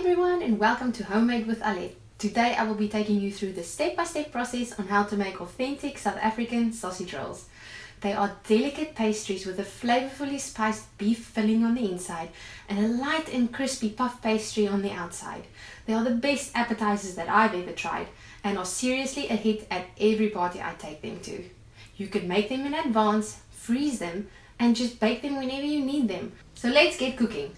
everyone and welcome to Homemade with Alet. Today I will be taking you through the step-by-step process on how to make authentic South African sausage rolls. They are delicate pastries with a flavorfully spiced beef filling on the inside and a light and crispy puff pastry on the outside. They are the best appetizers that I've ever tried and are seriously a hit at every party I take them to. You could make them in advance, freeze them, and just bake them whenever you need them. So let's get cooking.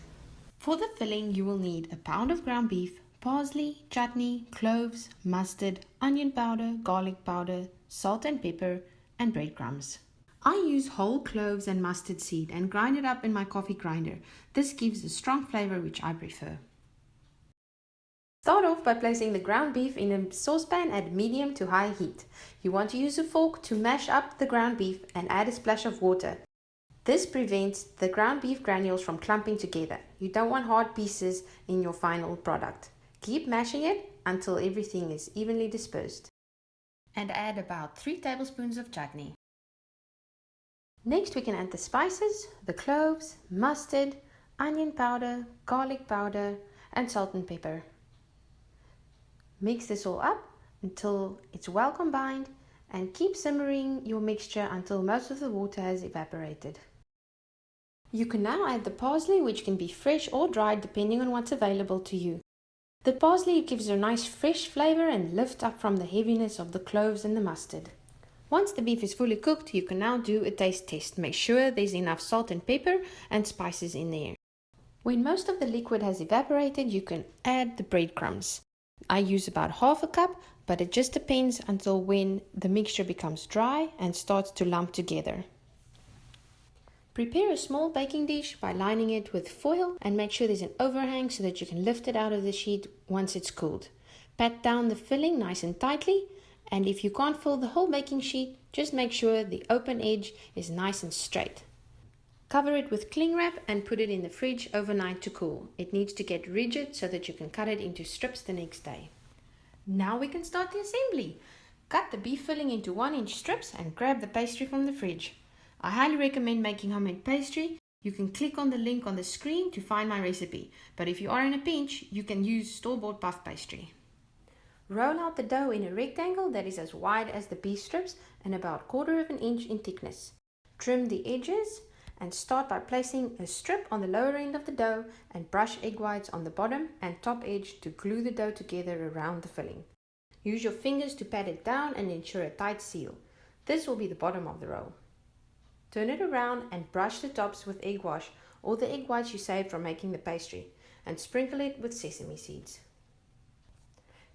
For the filling, you will need a pound of ground beef, parsley, chutney, cloves, mustard, onion powder, garlic powder, salt and pepper, and breadcrumbs. I use whole cloves and mustard seed and grind it up in my coffee grinder. This gives a strong flavor which I prefer. Start off by placing the ground beef in a saucepan at medium to high heat. You want to use a fork to mash up the ground beef and add a splash of water. This prevents the ground beef granules from clumping together. You don't want hard pieces in your final product. Keep mashing it until everything is evenly dispersed. And add about 3 tablespoons of chutney. Next we can add the spices, the cloves, mustard, onion powder, garlic powder, and salt and pepper. Mix this all up until it's well combined and keep simmering your mixture until most of the water has evaporated. You can now add the parsley, which can be fresh or dried depending on what's available to you. The parsley gives a nice fresh flavor and lifts up from the heaviness of the cloves and the mustard. Once the beef is fully cooked, you can now do a taste test. Make sure there's enough salt and pepper and spices in there. When most of the liquid has evaporated, you can add the breadcrumbs. I use about half a cup, but it just depends until when the mixture becomes dry and starts to lump together. Prepare a small baking dish by lining it with foil and make sure there's an overhang so that you can lift it out of the sheet once it's cooled. Pat down the filling nice and tightly, and if you can't fill the whole baking sheet, just make sure the open edge is nice and straight. Cover it with cling wrap and put it in the fridge overnight to cool. It needs to get rigid so that you can cut it into strips the next day. Now we can start the assembly. Cut the beef filling into 1-inch strips and grab the pastry from the fridge. I highly recommend making homemade pastry. You can click on the link on the screen to find my recipe, but if you are in a pinch, you can use store-bought puff pastry. Roll out the dough in a rectangle that is as wide as the beef strips and about 1/4 inch in thickness. Trim the edges and start by placing a strip on the lower end of the dough and brush egg whites on the bottom and top edge to glue the dough together around the filling. Use your fingers to pat it down and ensure a tight seal. This will be the bottom of the roll. Turn it around and brush the tops with egg wash or the egg whites you saved from making the pastry and sprinkle it with sesame seeds.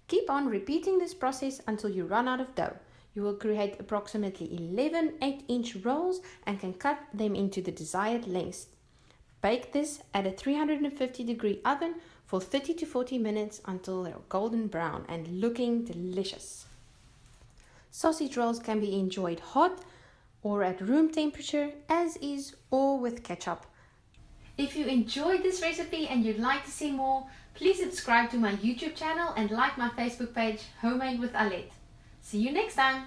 Keep on repeating this process until you run out of dough. You will create approximately 11 8-inch rolls and can cut them into the desired lengths. Bake this at a 350-degree oven for 30 to 40 minutes until they're golden brown and looking delicious. Sausage rolls can be enjoyed hot or at room temperature as is or with ketchup. If you enjoyed this recipe and you'd like to see more, please subscribe to my YouTube channel and like my Facebook page, Homemade with Alet. See you next time!